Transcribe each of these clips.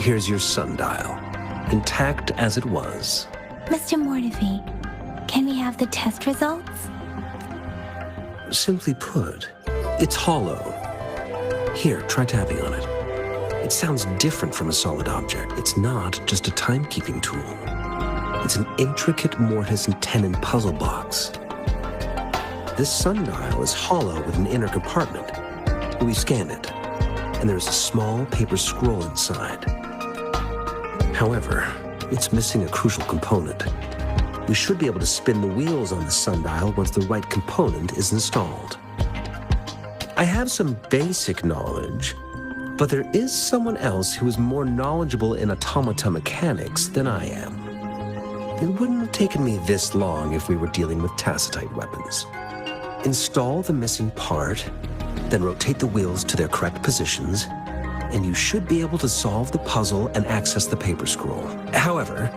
Here's your sundial, intact as it was. Mr. Mortifi, can we have the test results? Simply put, it's hollow. Here, try tapping on it. It sounds different from a solid object. It's not just a timekeeping tool. It's an intricate mortise and tenon puzzle box. This sundial is hollow with an inner compartment. We scanned it, and there's a small paper scroll inside. However, it's missing a crucial component. We should be able to spin the wheels on the sundial once the right component is installed. I have some basic knowledge, but there is someone else who is more knowledgeable in automata mechanics than I am. It wouldn't have taken me this long if we were dealing with tacitite weapons. Install the missing part, then rotate the wheels to their correct positions, and you should be able to solve the puzzle and access the paper scroll. However,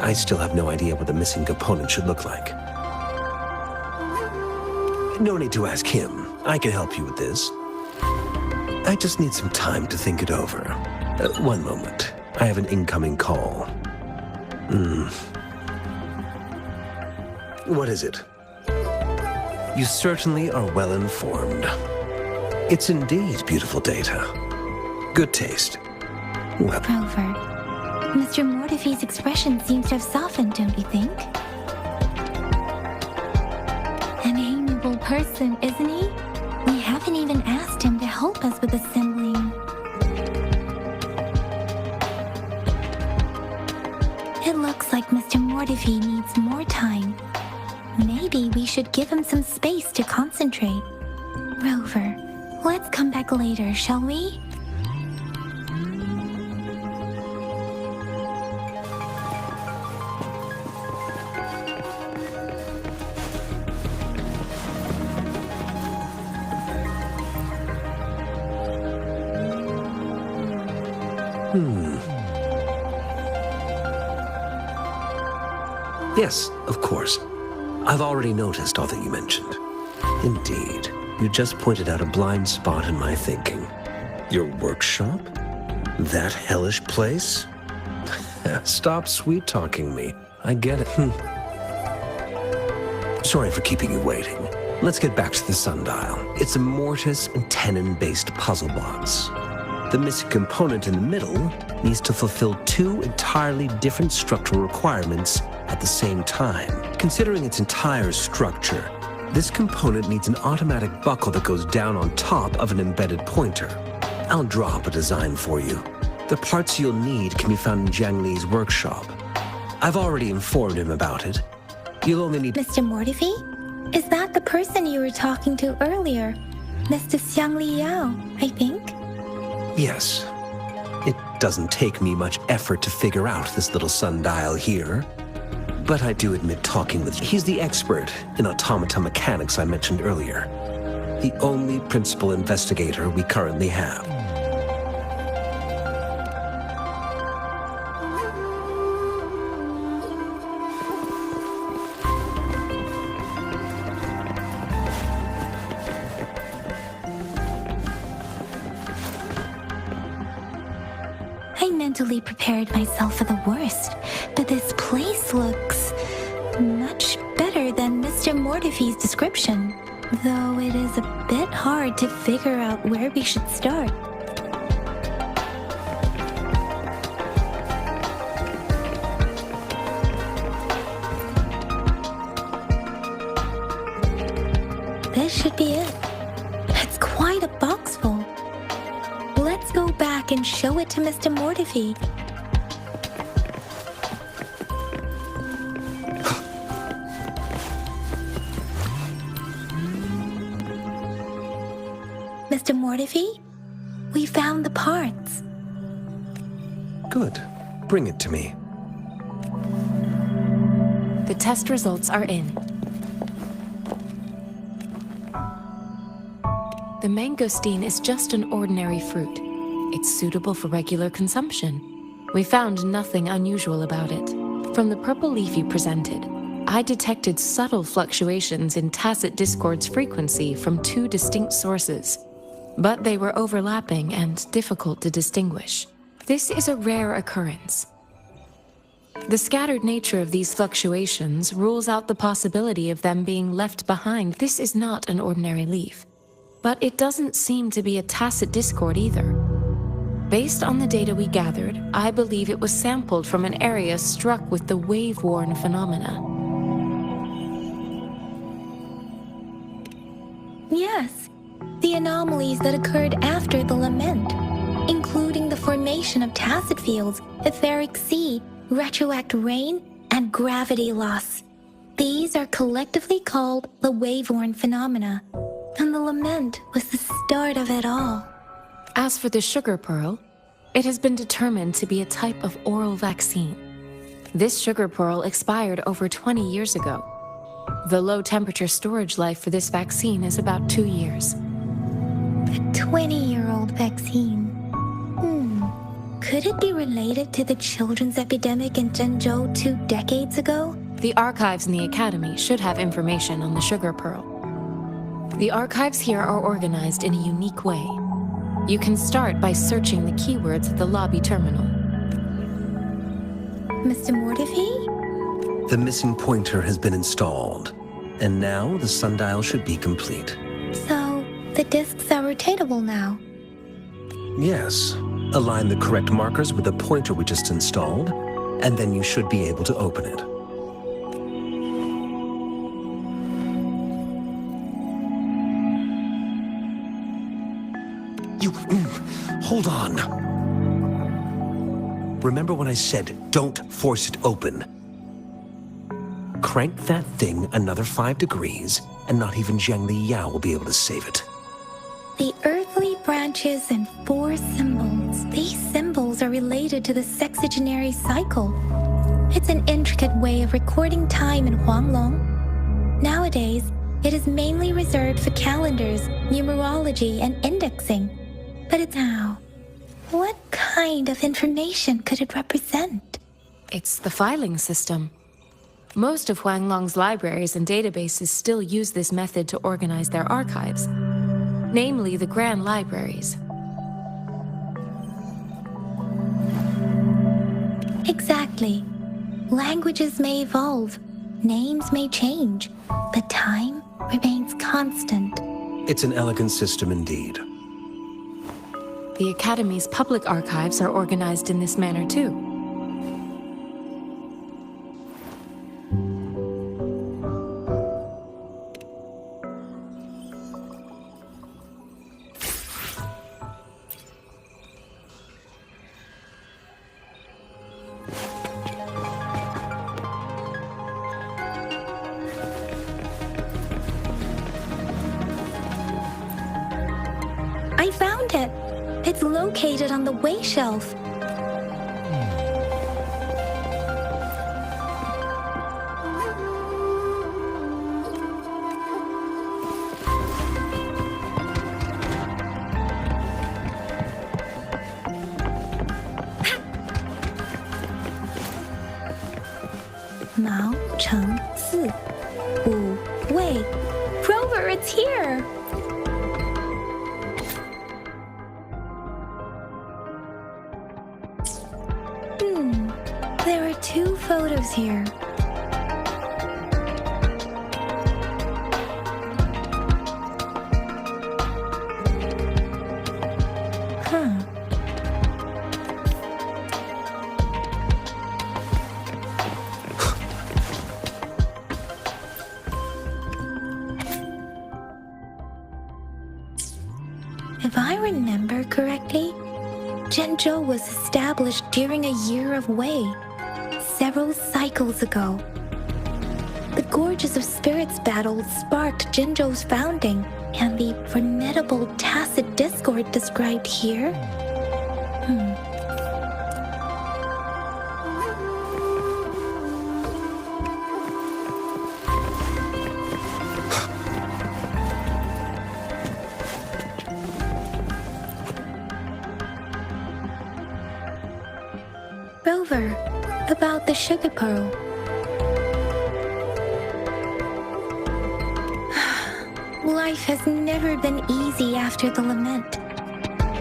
I still have no idea what the missing component should look like. No need to ask him. I can help you with this. I just need some time to think it over. One moment. I have an incoming call. What is it? You certainly are well informed. It's indeed beautiful data. Good taste. Well, Rover, Mr. Mortifi's expression seems to have softened, don't you think? An amiable person, isn't he? We haven't even asked him to help us with assembling. It looks like Mr. Mortifi needs more time. Maybe we should give him some space to concentrate. Rover, let's come back later, shall we? Yes, of course. I've already noticed all that you mentioned. Indeed, you just pointed out a blind spot in my thinking. Your workshop? That hellish place? Stop sweet-talking me. I get it. Sorry for keeping you waiting. Let's get back to the sundial. It's a mortise and tenon-based puzzle box. The missing component in the middle needs to fulfill two entirely different structural requirements at the same time. Considering its entire structure, this component needs an automatic buckle that goes down on top of an embedded pointer. I'll draw up a design for you. The parts you'll need can be found in Jiang Li's workshop. I've already informed him about it. You'll only need— Mr. Mortifi? Is that the person you were talking to earlier? Mr. Xiang Liao, I think? Yes. It doesn't take me much effort to figure out this little sundial here. But I do admit talking with— He's the expert in automata mechanics I mentioned earlier. The only principal investigator we currently have. I mentally prepared myself for the worst, but this place looks much better than Mr. Mortifi's description, though it is a bit hard to figure out where we should start. This should be it. It's quite a box full. Let's go back and show it to Mr. Mortifi. Mr. Mortifi, we found the parts. Good. Bring it to me. The test results are in. The mangosteen is just an ordinary fruit. It's suitable for regular consumption. We found nothing unusual about it. From the purple leaf you presented, I detected subtle fluctuations in tacit discord's frequency from two distinct sources, but they were overlapping and difficult to distinguish. This is a rare occurrence. The scattered nature of these fluctuations rules out the possibility of them being left behind. This is not an ordinary leaf, but it doesn't seem to be a tacit discord either. Based on the data we gathered, I believe it was sampled from an area struck with the wave-worn phenomena. Yes, the anomalies that occurred after the lament, including the formation of tacit fields, etheric sea, retroact rain, and gravity loss. These are collectively called the wave-worn phenomena, and the lament was the start of it all. As for the sugar pearl, it has been determined to be a type of oral vaccine. This sugar pearl expired over 20 years ago. The low-temperature storage life for this vaccine is about 2 years. A 20-year-old vaccine. Could it be related to the children's epidemic in Zhengzhou 2 decades ago? The archives in the Academy should have information on the sugar pearl. The archives here are organized in a unique way. You can start by searching the keywords at the lobby terminal. Mr. Mortefi? The missing pointer has been installed, and now the sundial should be complete. So, the discs are rotatable now? Yes. Align the correct markers with the pointer we just installed, and then you should be able to open it. Hold on. Remember when I said, don't force it open? Crank that thing another 5 degrees, and not even Zhang Li Yao will be able to save it. The earthly branches and 4 symbols. These symbols are related to the sexagenary cycle. It's an intricate way of recording time in Huanglong. Nowadays, it is mainly reserved for calendars, numerology, and indexing. But it's how? What kind of information could it represent? It's the filing system. Most of Huanglong's libraries and databases still use this method to organize their archives, namely the Grand Libraries. Exactly. Languages may evolve, names may change, but time remains constant. It's an elegant system indeed. The Academy's public archives are organized in this manner too. I found it. It's located on the way shelf. Mao Cheng Si Wu Wei. Rover, it's here! There are 2 photos here. If I remember correctly, Zhengzhou was established during a year of Wei, several cycles ago. The Gorges of Spirits battle sparked Zhengzhou's founding, and the formidable tacit discord described here? Rover, about the sugar pearl. Life has never been easy after the lament.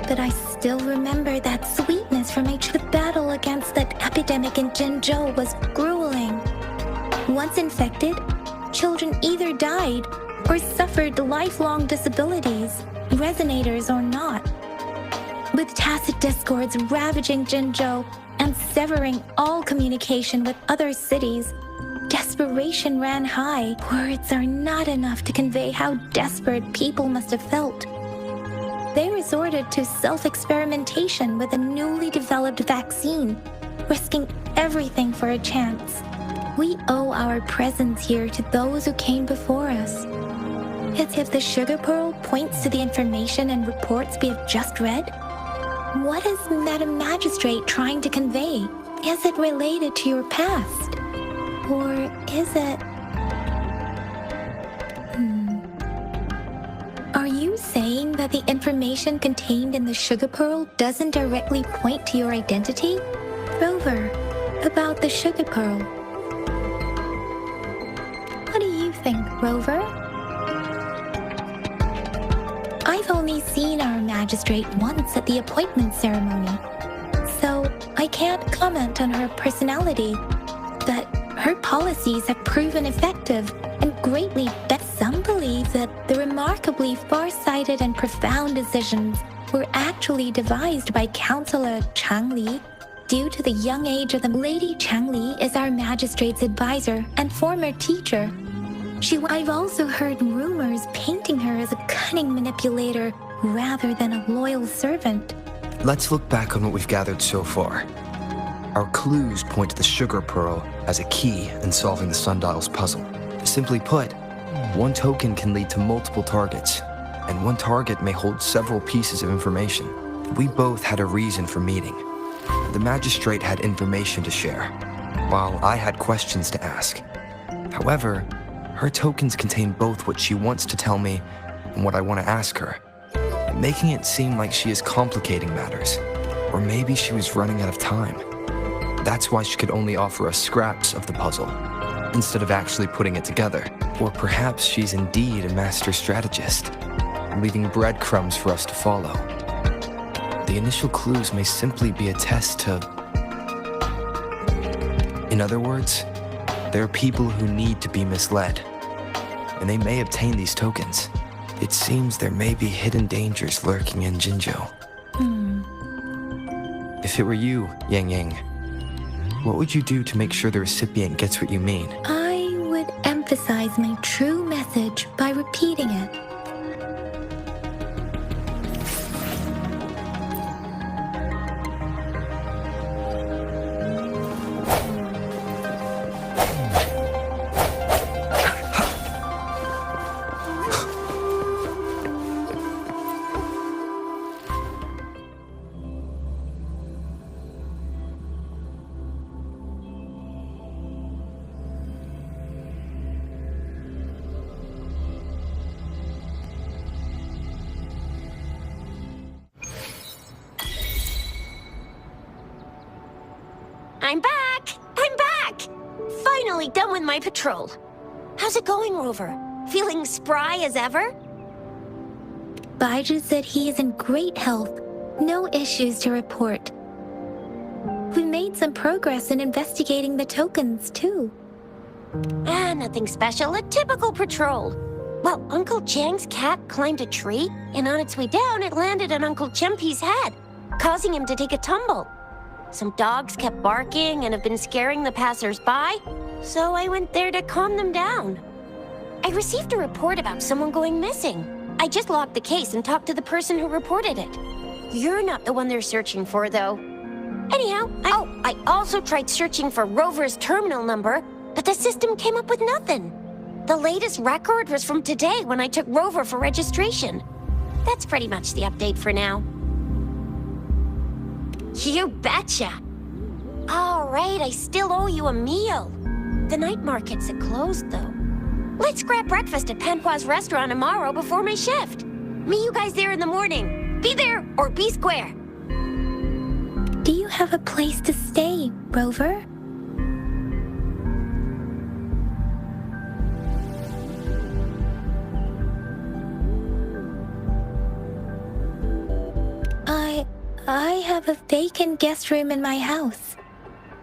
but I still remember that sweetness from the battle against that epidemic in Jinzhou was grueling. Once infected, children either died or suffered lifelong disabilities, resonators or not. With tacit discords ravaging Jinzhou and severing all communication with other cities, desperation ran high. Words are not enough to convey how desperate people must have felt. They resorted to self-experimentation with a newly developed vaccine, risking everything for a chance. We owe our presence here to those who came before us. As if the sugar pearl points to the information and reports we have just read, what is Madam Magistrate trying to convey? Is it related to your past? Or is it... Are you saying that the information contained in the sugar pearl doesn't directly point to your identity? Rover, about the sugar pearl. What do you think, Rover? I've only seen our magistrate once at the appointment ceremony, so I can't comment on her personality, but her policies have proven effective and greatly better. Some believe that the remarkably far-sighted and profound decisions were actually devised by Counselor Changli due to the young age of the Lady Changli is our magistrate's advisor and former teacher. I've also heard rumors painting her as a cunning manipulator rather than a loyal servant. Let's look back on what we've gathered so far. Our clues point to the sugar pearl as a key in solving the sundial's puzzle. Simply put, one token can lead to multiple targets, and one target may hold several pieces of information. We both had a reason for meeting. The magistrate had information to share, while I had questions to ask. However, her tokens contain both what she wants to tell me and what I want to ask her, making it seem like she is complicating matters, or maybe she was running out of time. That's why she could only offer us scraps of the puzzle, instead of actually putting it together. Or perhaps she's indeed a master strategist, leaving breadcrumbs for us to follow. The initial clues may simply be a test to... In other words, there are people who need to be misled, and they may obtain these tokens. It seems there may be hidden dangers lurking in Jinzhou. If it were you, Yang Yang, what would you do to make sure the recipient gets what you mean? I would emphasize my true message by repeating it. I'm back! I'm back! Finally done with my patrol. How's it going, Rover? Feeling spry as ever? Baiju said he is in great health. No issues to report. We made some progress in investigating the tokens, too. Nothing special. A typical patrol. Well, Uncle Chang's cat climbed a tree, and on its way down, it landed on Uncle Chempi's head, causing him to take a tumble. Some dogs kept barking and have been scaring the passers-by, so I went there to calm them down. I received a report about someone going missing. I just logged the case and talked to the person who reported it. You're not the one they're searching for, though. Anyhow, I also tried searching for Rover's terminal number, but the system came up with nothing. The latest record was from today when I took Rover for registration. That's pretty much the update for now. You betcha! All right, I still owe you a meal. The night market's closed, though. Let's grab breakfast at Panhua's restaurant tomorrow before my shift. Meet you guys there in the morning. Be there or be square. Do you have a place to stay, Rover? I have a vacant guest room in my house.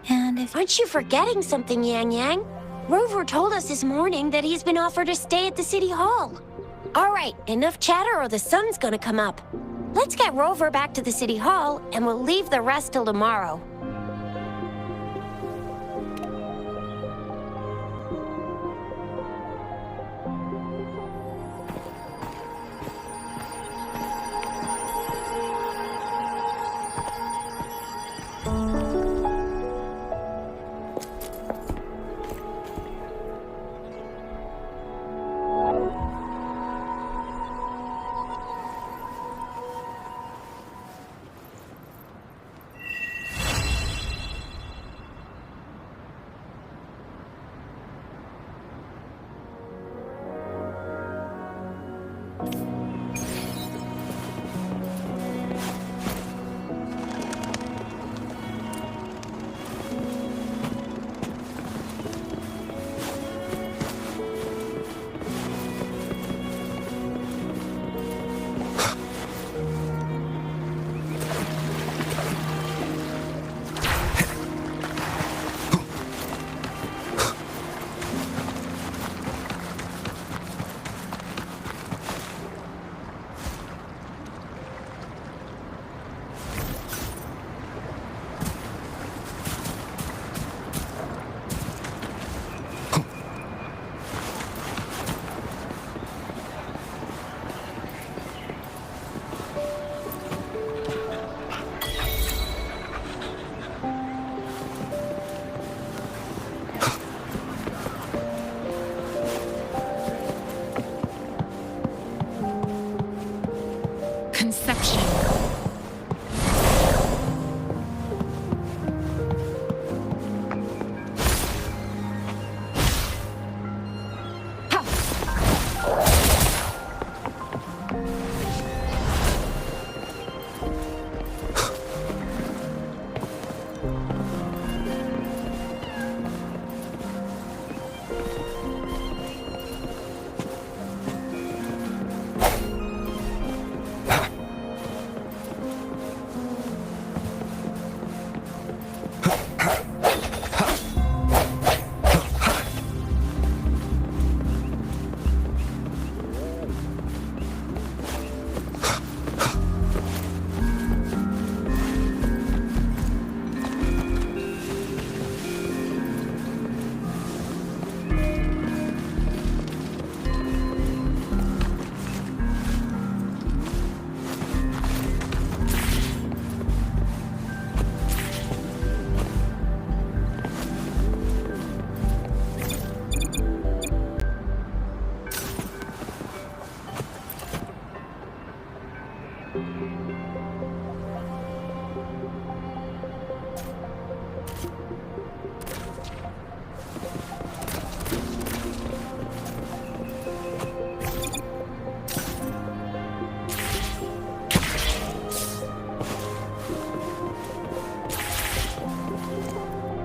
And if... Aren't you forgetting something, Yang Yang? Rover told us this morning that he's been offered a stay at the City Hall. All right, enough chatter or the sun's gonna come up. Let's get Rover back to the City Hall, and we'll leave the rest till tomorrow. Conception.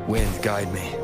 Wind, guide me.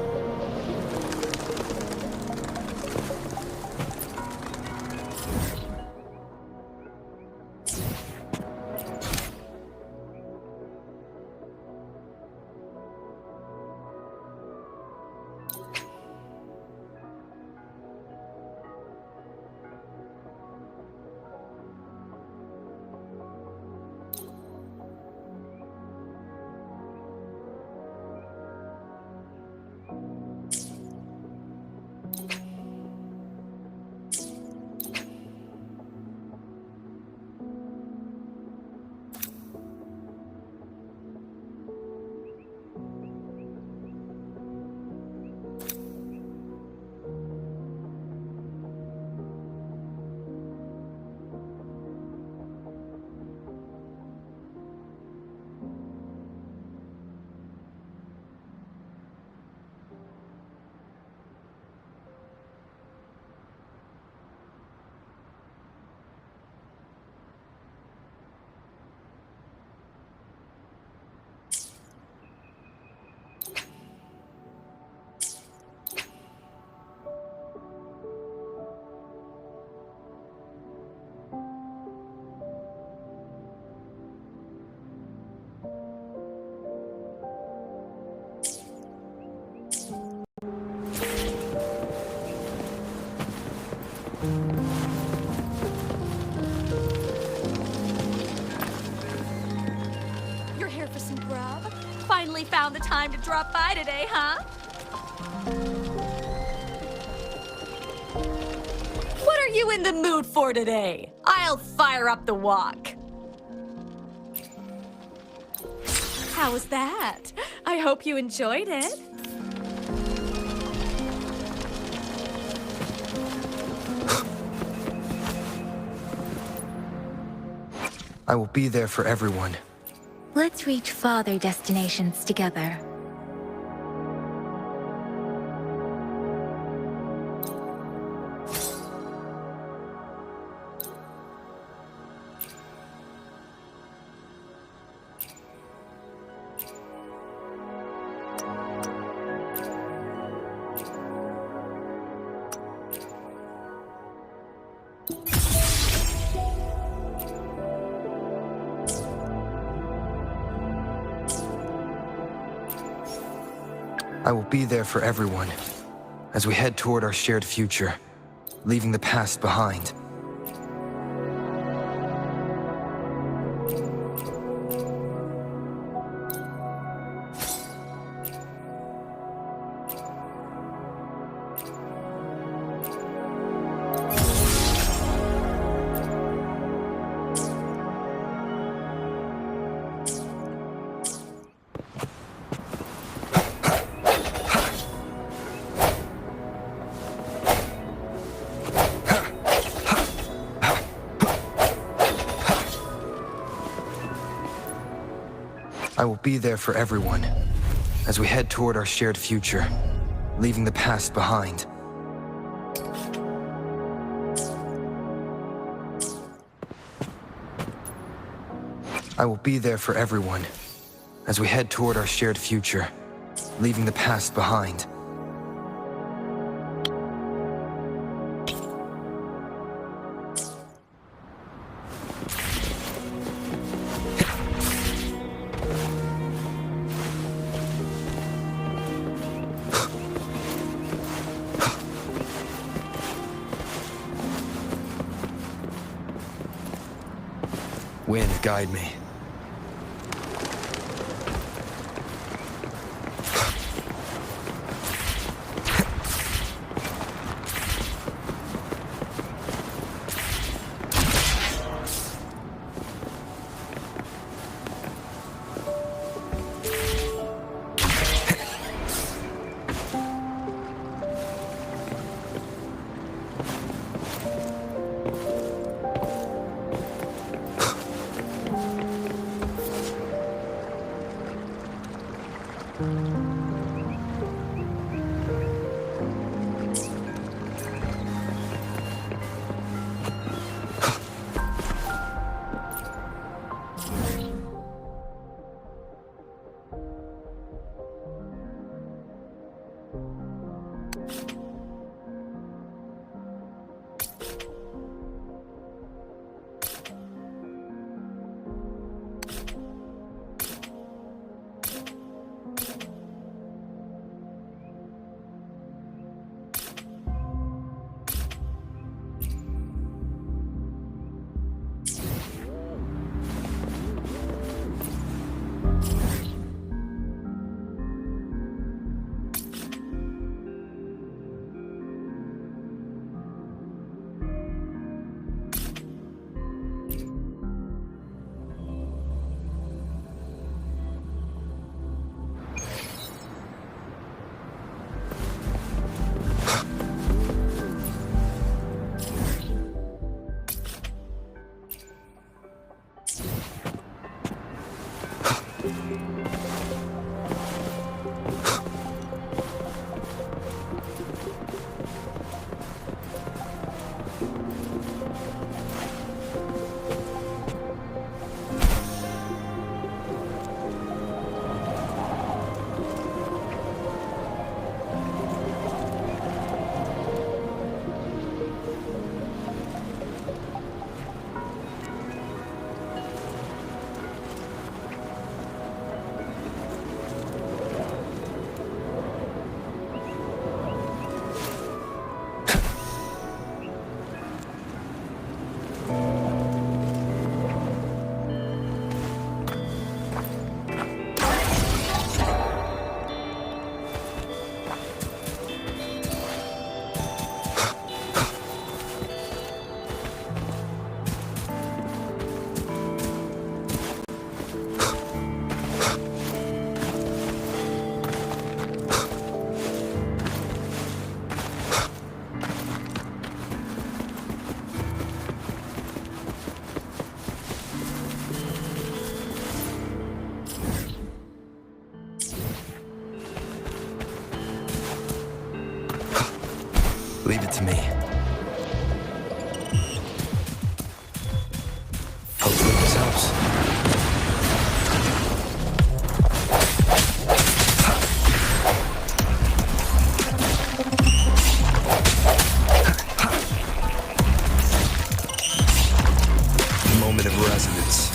You're here for some grub? Finally found the time to drop by today, huh? What are you in the mood for today? I'll fire up the wok. How was that? I hope you enjoyed it. I will be there for everyone. Let's reach farther destinations together. I will be there for everyone as we head toward our shared future, leaving the past behind. I will be there for everyone as we head toward our shared future, leaving the past behind. I will be there for everyone as we head toward our shared future, leaving the past behind. Wind, guide me. Leave it to me. Hopefully this helps. Moment of resonance.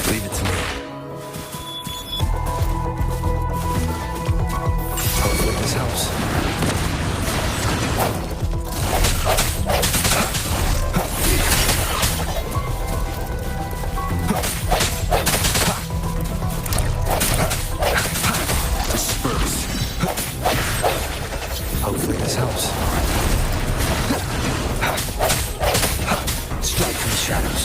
Leave it to me. Hopefully this helps. Disperse. Hopefully this helps. Strike from the shadows.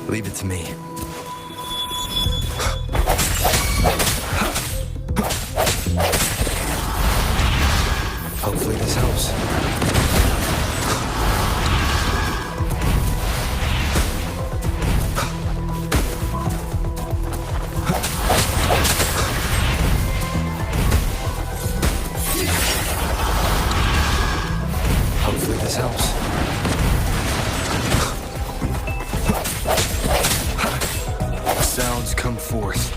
Leave it to me. Hopefully this helps. Hopefully this helps. Sounds come forth.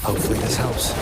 Hopefully this helps.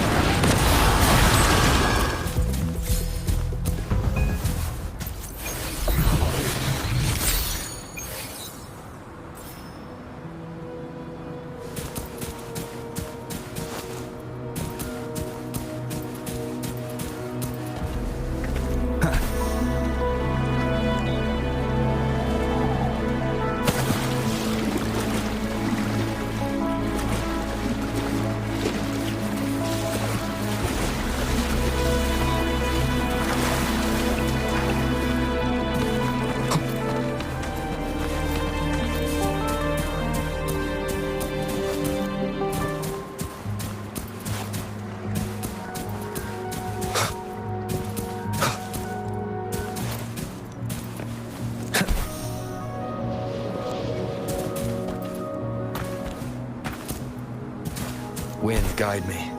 Wind, guide me.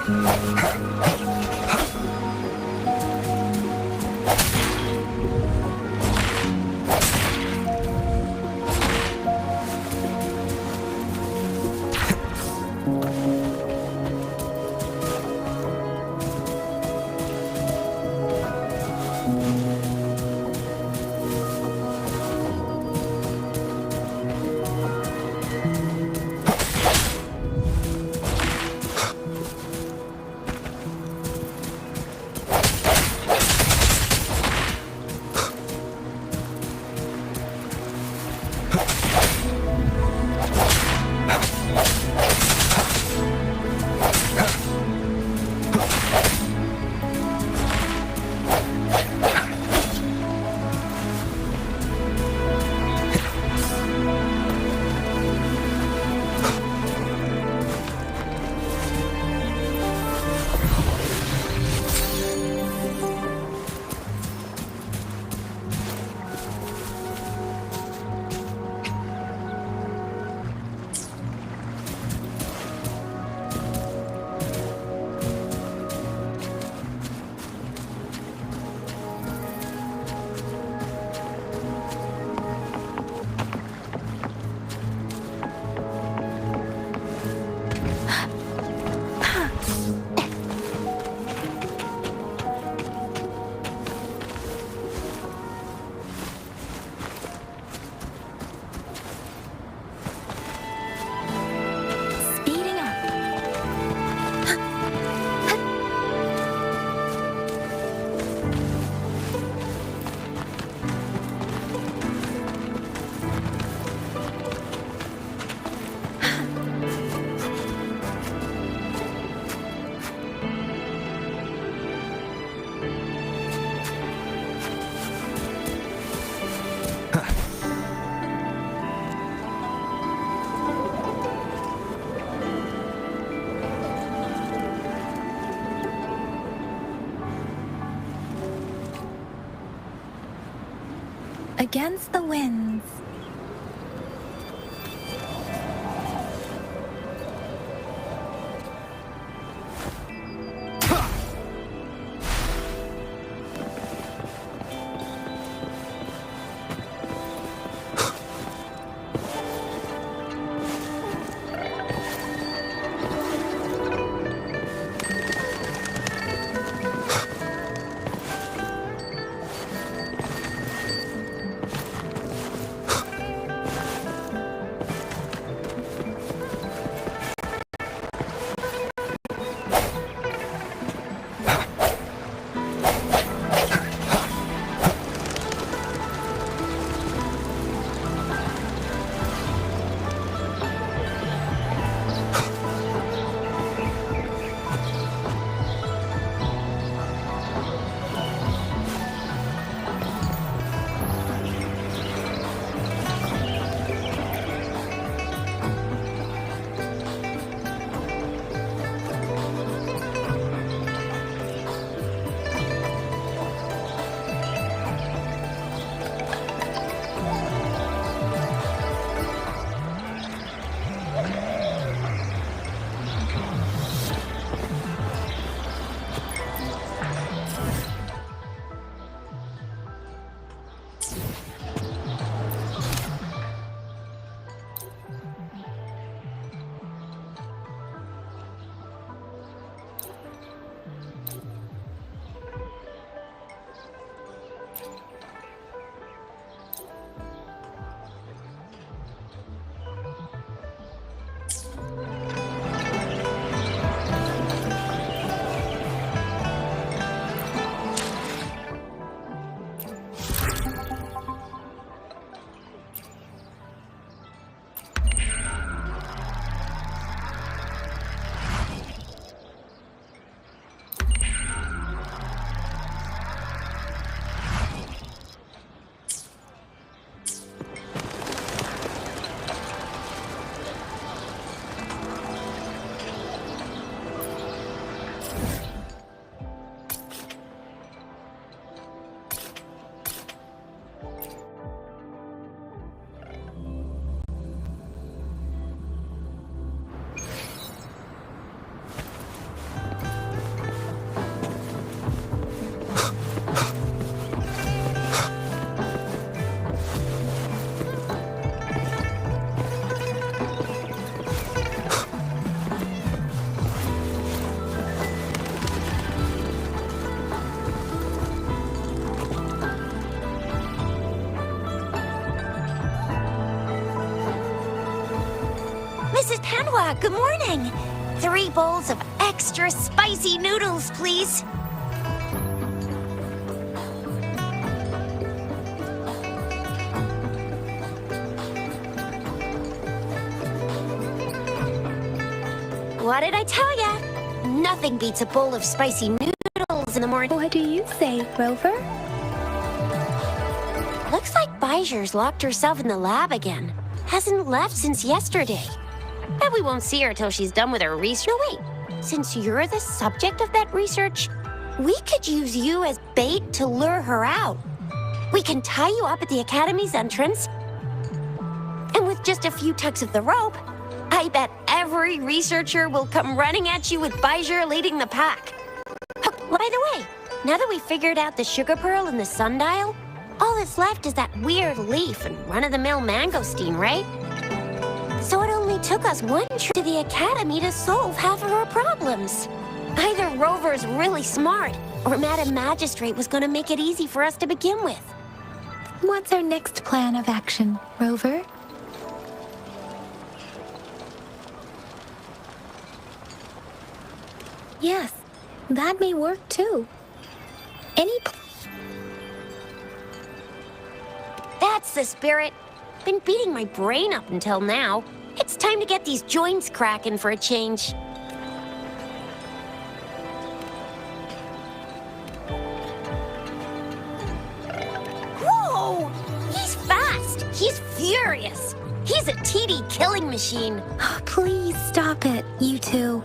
Speeding up. Against the winds. Mrs. Panwa, good morning. 3 bowls of extra spicy noodles, please. What did I tell ya? Nothing beats a bowl of spicy noodles in the morning. What do you say, Rover? Looks like Bijur's locked herself in the lab again. Hasn't left since yesterday. Bet we won't see her till she's done with her research. No, wait. Since you're the subject of that research, we could use you as bait to lure her out. We can tie you up at the Academy's entrance, and with just a few tugs of the rope, I bet every researcher will come running at you with Bijur leading the pack. By the way, now that we figured out the sugar pearl and the sundial, all that's left is that weird leaf and run-of-the-mill mangosteen, right? So it only took us one trip to the Academy to solve half of our problems. Either Rover's really smart, or Madam Magistrate was going to make it easy for us to begin with. What's our next plan of action, Rover? Yes, that may work too. That's the spirit. Been beating my brain up until now. It's time to get these joints cracking for a change. Whoa! He's fast. He's furious. He's a TD killing machine. Oh, please stop it, you two.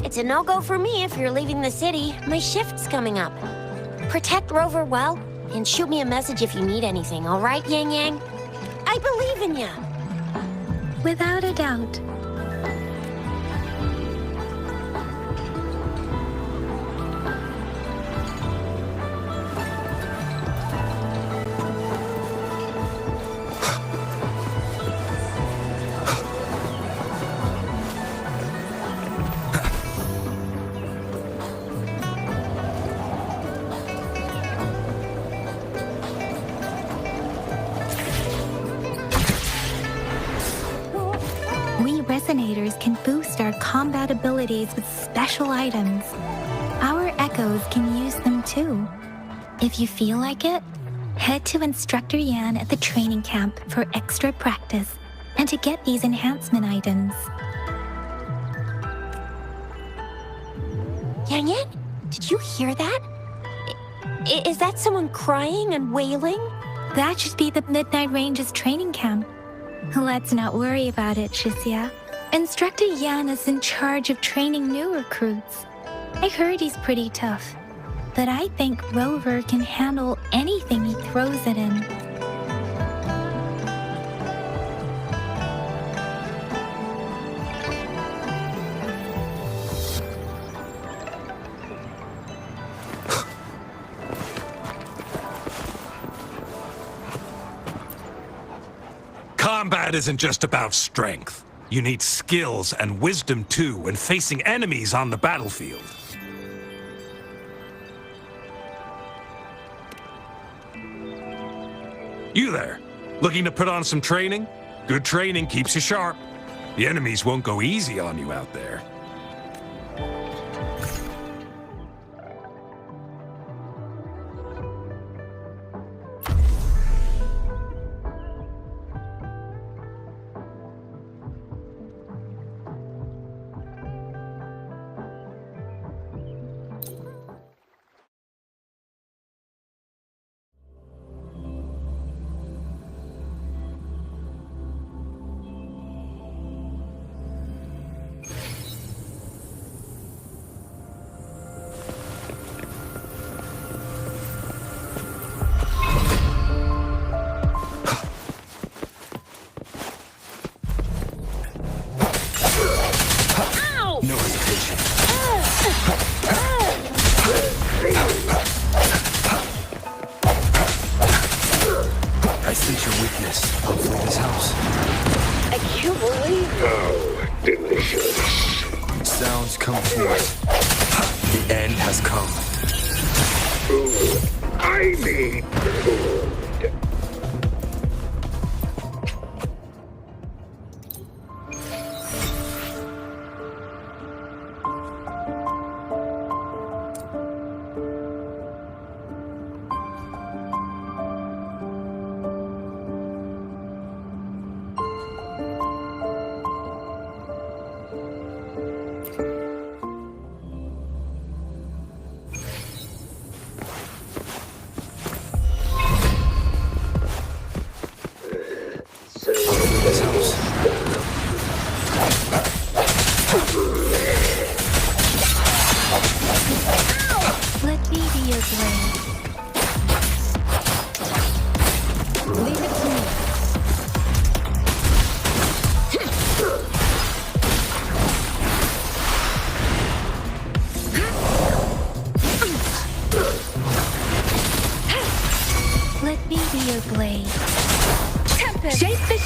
It's a no-go for me if you're leaving the city. My shift's coming up. Protect Rover well, and shoot me a message if you need anything, all right, Yang Yang? I believe in ya. Without a doubt. Resonators can boost our combat abilities with special items. Our echoes can use them too. If you feel like it, head to Instructor Yan at the training camp for extra practice and to get these enhancement items. Yang Yang, did you hear that? Is that someone crying and wailing? That should be the Midnight Ranges training camp. Let's not worry about it, Shisia. Instructor Yan is in charge of training new recruits. I heard he's pretty tough, but I think Rover can handle anything he throws it in. Combat isn't just about strength. You need skills and wisdom too when facing enemies on the battlefield. You there, looking to put on some training? Good training keeps you sharp. The enemies won't go easy on you out there. I sense your weakness. Hopefully this helps. I can't believe how delicious. Sounds come forth. The end has come. Food. I need food.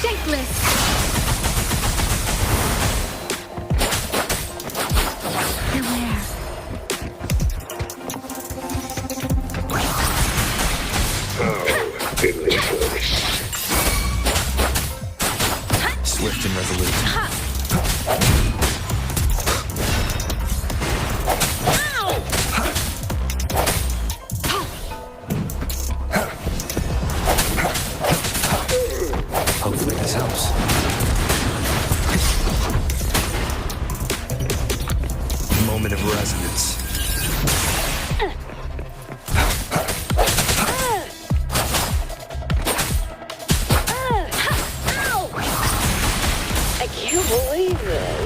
Shapeless. Beware. How delicious. Swift and resolute. Hopefully this helps. Moment of resonance. I can't believe this.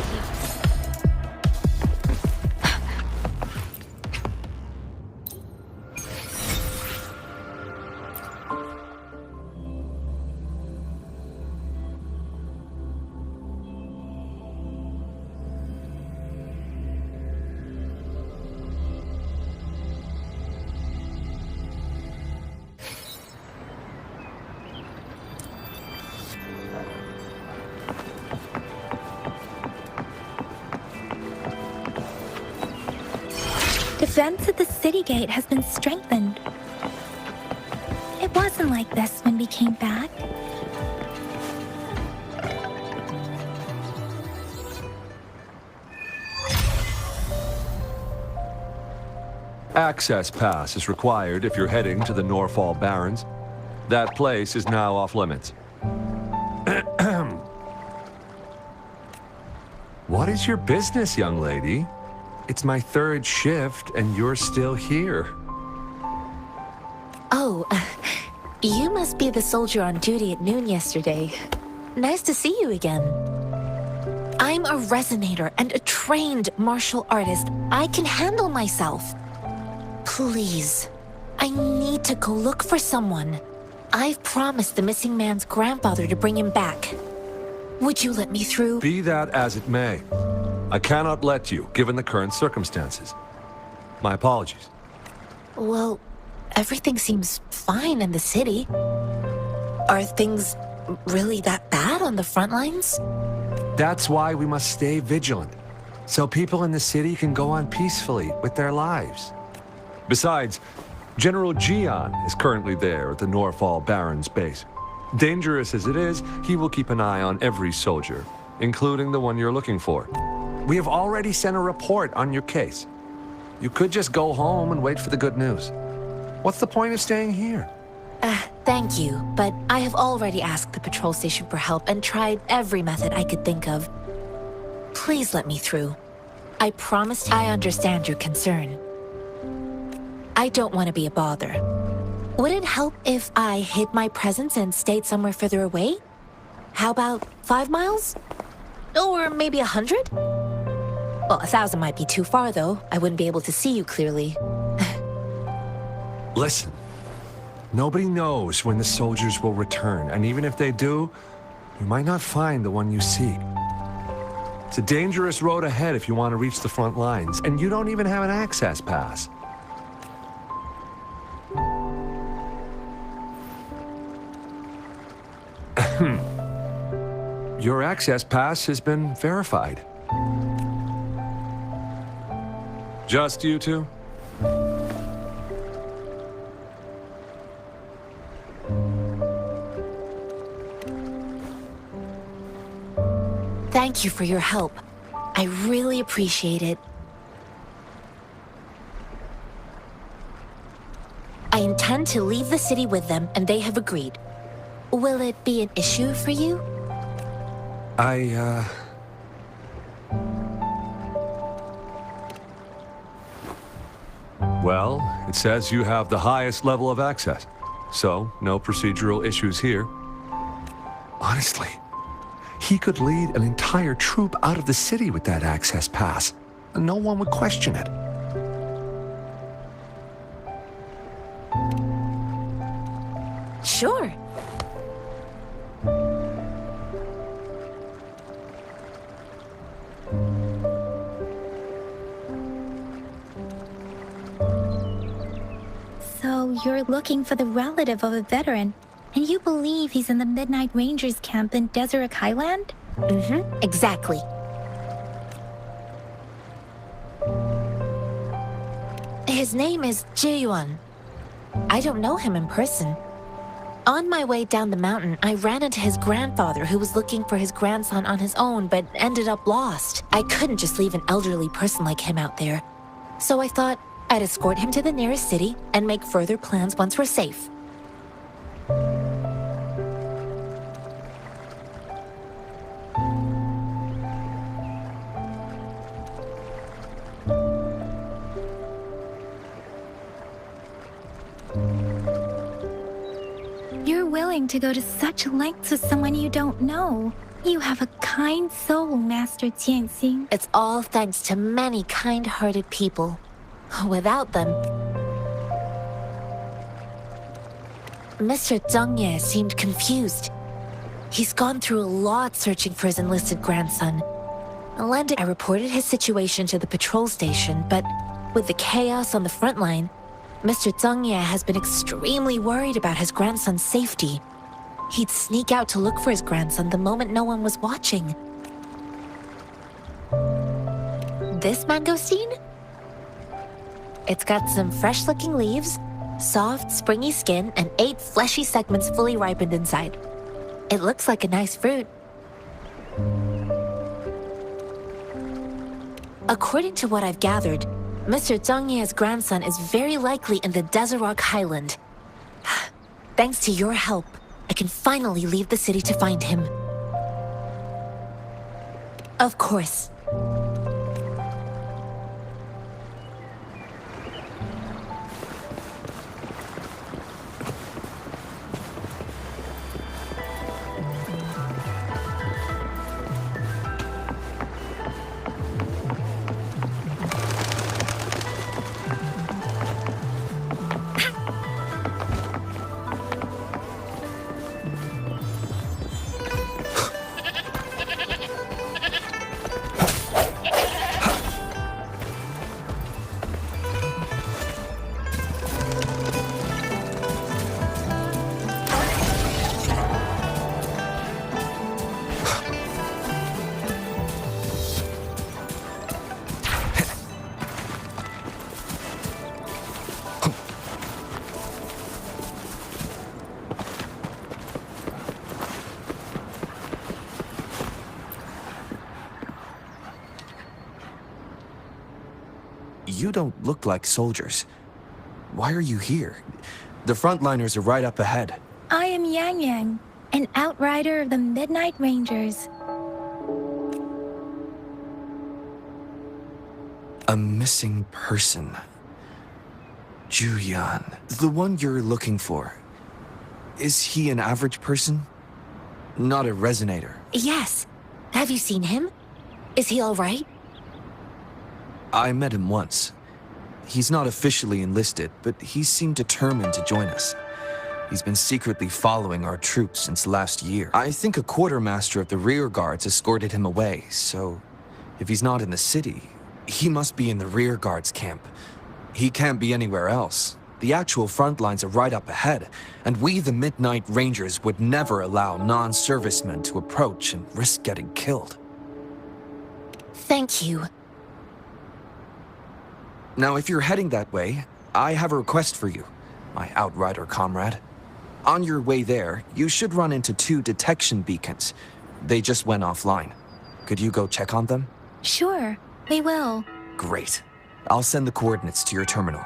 Defense at the city gate has been strengthened. It wasn't like this when we came back. Access pass is required if you're heading to the Norfall Barrens. That place is now off limits. What is your business, young lady? It's my third shift, and you're still here. Oh, you must be the soldier on duty at noon yesterday. Nice to see you again. I'm a resonator and a trained martial artist. I can handle myself. Please, I need to go look for someone. I've promised the missing man's grandfather to bring him back. Would you let me through? Be that as it may, I cannot let you, given the current circumstances. My apologies. Well, everything seems fine in the city. Are things really that bad on the front lines? That's why we must stay vigilant, so people in the city can go on peacefully with their lives. Besides, General Gian is currently there at the Norfall Barrens base. Dangerous as it is, he will keep an eye on every soldier, including the one you're looking for. We have already sent a report on your case. You could just go home and wait for the good news. What's the point of staying here? Thank you, but I have already asked the patrol station for help and tried every method I could think of. Please let me through. I promise I understand your concern. I don't want to be a bother. Would it help if I hid my presence and stayed somewhere further away? How about 5 miles? Or maybe 100? Well, 1,000 might be too far, though. I wouldn't be able to see you clearly. Listen, nobody knows when the soldiers will return, and even if they do, you might not find the one you seek. It's a dangerous road ahead if you want to reach the front lines, and you don't even have an access pass. Your access pass has been verified. Just you two? Thank you for your help. I really appreciate it. I intend to leave the city with them, and they have agreed. Will it be an issue for you? Well, it says you have the highest level of access, so no procedural issues here. Honestly, he could lead an entire troop out of the city with that access pass, and no one would question it. Sure. So you're looking for the relative of a veteran, And you believe he's in the Midnight Rangers camp in Deseret Highland? Mm-hmm, exactly. His name is Ji-yuan. I don't know him in person. On my way down the mountain, I ran into his grandfather who was looking for his grandson on his own but ended up lost. I couldn't just leave an elderly person like him out there. So I thought I'd escort him to the nearest city and make further plans once we're safe. You're willing to go to such lengths with someone you don't know. You have a kind soul, Master Tianxing. It's all thanks to many kind-hearted people. Without them, Mr. Zhang Ye seemed confused. He's gone through a lot searching for his enlisted grandson. I reported his situation to the patrol station, but with the chaos on the front line, Mr. Zhang Ye has been extremely worried about his grandson's safety. He'd sneak out to look for his grandson the moment no one was watching. This mangosteen? It's got some fresh-looking leaves, soft, springy skin, and 8 fleshy segments fully ripened inside. It looks like a nice fruit. According to what I've gathered, Mr. Zhang Ye's grandson is very likely in the Deseret Highland. Thanks to your help, I can finally leave the city to find him. Of course. You don't look like soldiers. Why are you here? The frontliners are right up ahead. I am Yang Yang, an outrider of the Midnight Rangers. A missing person. Juyan. The one you're looking for. Is he an average person? Not a resonator. Yes. Have you seen him? Is he all right? I met him once. He's not officially enlisted, but he seemed determined to join us. He's been secretly following our troops since last year. I think a quartermaster of the rear guards escorted him away, so if he's not in the city, he must be in the rear guards camp. He can't be anywhere else. The actual front lines are right up ahead, and we, the Midnight Rangers, would never allow non-servicemen to approach and risk getting killed. Thank you. Now, if you're heading that way, I have a request for you, my outrider comrade. On your way there, you should run into 2 detection beacons. They just went offline. Could you go check on them? Sure, we will. Great. I'll send the coordinates to your terminal.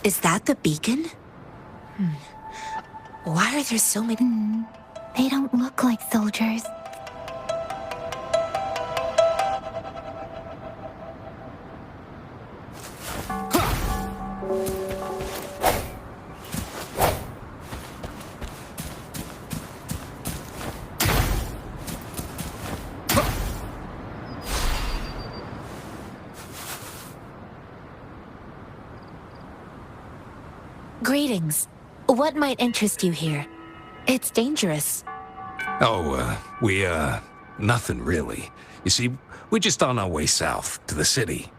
Is that the beacon? Why are there so many? They don't look like soldiers. Greetings. What might interest you here? It's dangerous. Nothing really. You see, we're just on our way south to the city.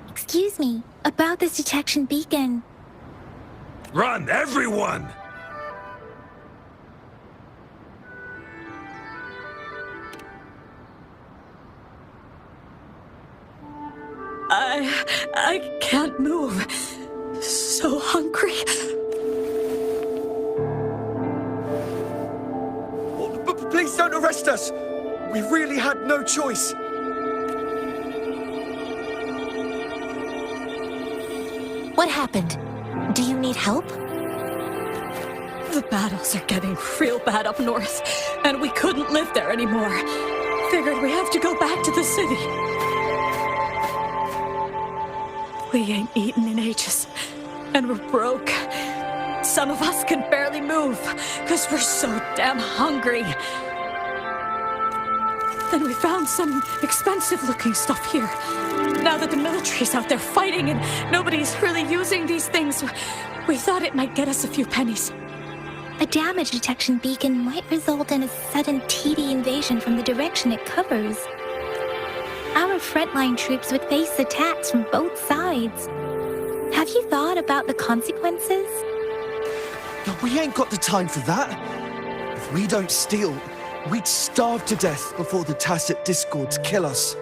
Excuse me, about this detection beacon. Run, everyone! I can't move. So hungry. Please don't arrest us! We really had no choice. What happened? Do you need help? The battles are getting real bad up north, and we couldn't live there anymore. Figured we have to go back to the city. We ain't eaten in ages, and we're broke. Some of us can barely move, because we're so damn hungry. Then we found some expensive-looking stuff here. Now that the military's out there fighting and nobody's really using these things, we thought it might get us a few pennies. A damage detection beacon might result in a sudden TD invasion from the direction it covers. Our frontline troops would face attacks from both sides. Have you thought about the consequences? No, we ain't got the time for that. If we don't steal, we'd starve to death before the tacit discords kill us.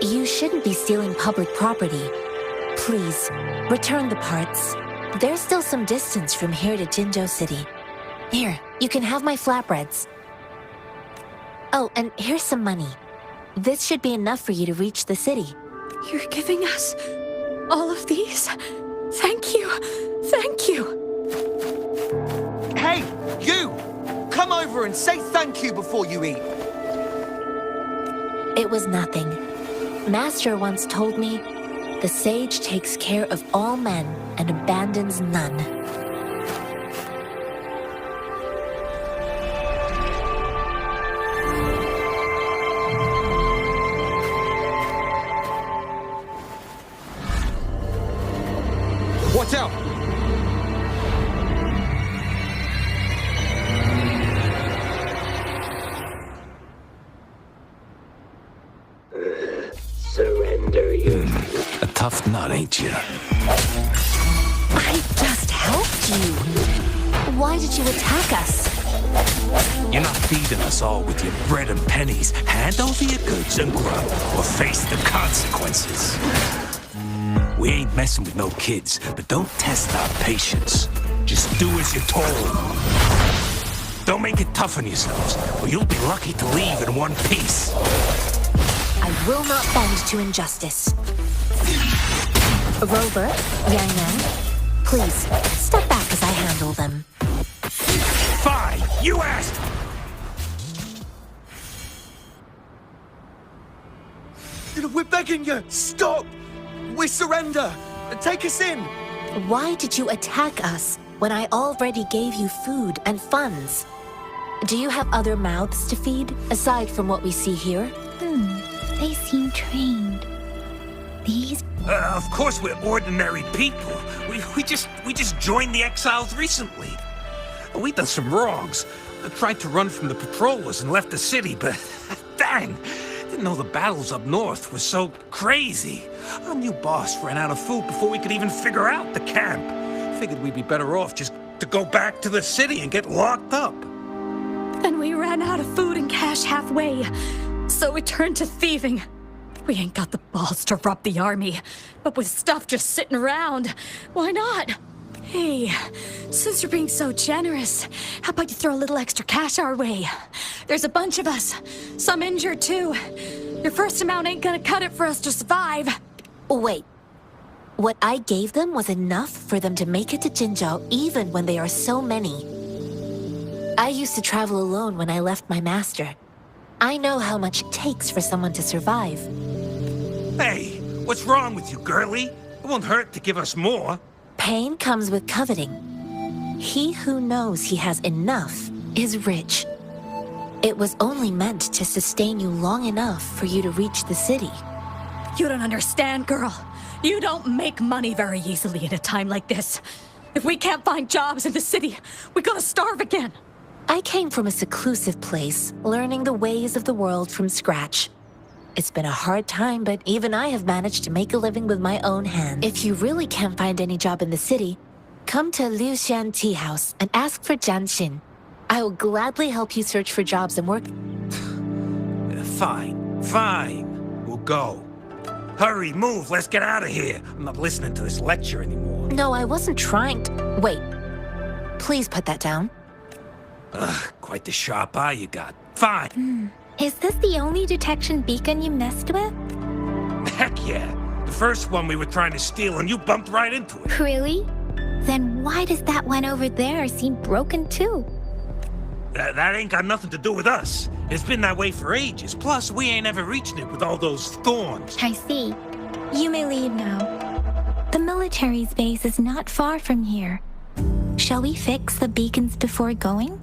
You shouldn't be stealing public property. Please, return the parts. There's still some distance from here to Jinzhou City. Here, you can have my flatbreads. Oh, and here's some money. This should be enough for you to reach the city. You're giving us all of these? Thank you. Thank you. Hey, you! Come over and say thank you before you eat. It was nothing. Master once told me, the sage takes care of all men and abandons none. Watch out! Surrender you. A tough nut, ain't you? I just helped you. Why did you attack us? You're not feeding us all with your bread and pennies. Hand over your goods and grub, or face the consequences. We ain't messing with no kids, but don't test our patience. Just do as you're told. Don't make it tough on yourselves, or you'll be lucky to leave in one piece. I will not bend to injustice. Rover, Yang Yang, please, step back as I handle them. Fine, you asked! We're begging you, stop! We surrender! Take us in! Why did you attack us when I already gave you food and funds? Do you have other mouths to feed, aside from what we see here? They seem trained. These... Of course we're ordinary people. We just joined the exiles recently. We done some wrongs. Tried to run from the patrollers and left the city, but dang! Didn't know the battles up north were so crazy. Our new boss ran out of food before we could even figure out the camp. Figured we'd be better off just to go back to the city and get locked up. Then we ran out of food and cash halfway, so we turned to thieving. We ain't got the balls to rob the army, but with stuff just sitting around, why not? Hey, since you're being so generous, how about you throw a little extra cash our way? There's a bunch of us, some injured too. Your first amount ain't gonna cut it for us to survive. Wait, What I gave them was enough for them to make it to Jinzhou even when they are so many. I used to travel alone when I left my master. I know how much it takes for someone to survive. Hey, what's wrong with you, girlie? It won't hurt to give us more. Pain comes with coveting. He who knows he has enough is rich. It was only meant to sustain you long enough for you to reach the city. You don't understand, girl. You don't make money very easily at a time like this. If we can't find jobs in the city, we're gonna starve again. I came from a seclusive place, learning the ways of the world from scratch. It's been a hard time, but even I have managed to make a living with my own hands. If you really can't find any job in the city, come to Liu Xian Tea House and ask for Jian Xin. I will gladly help you search for jobs and work. Fine. We'll go. Hurry, move, let's get out of here. I'm not listening to this lecture anymore. No, I wasn't trying to... Wait. Please put that down. Quite the sharp eye you got. Fine. Is this the only detection beacon you messed with? Heck yeah. The first one we were trying to steal and you bumped right into it. Really? Then why does that one over there seem broken too? That ain't got nothing to do with us. It's been that way for ages. Plus, we ain't ever reaching it with all those thorns. I see. You may leave now. The military's base is not far from here. Shall we fix the beacons before going?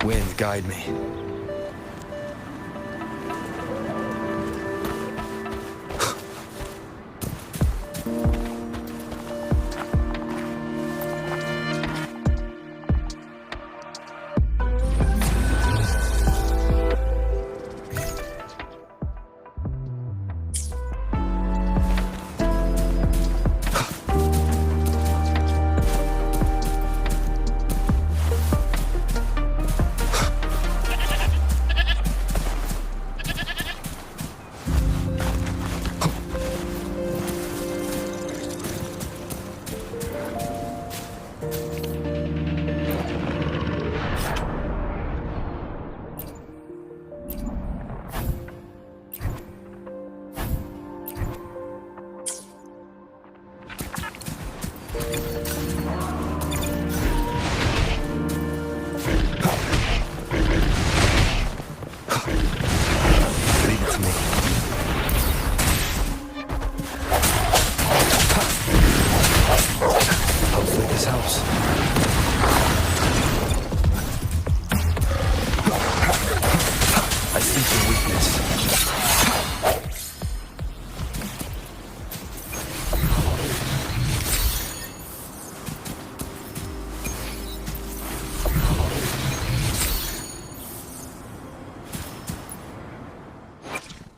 Wind, guide me.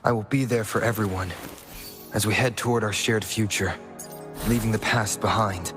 I will be there for everyone as we head toward our shared future, leaving the past behind.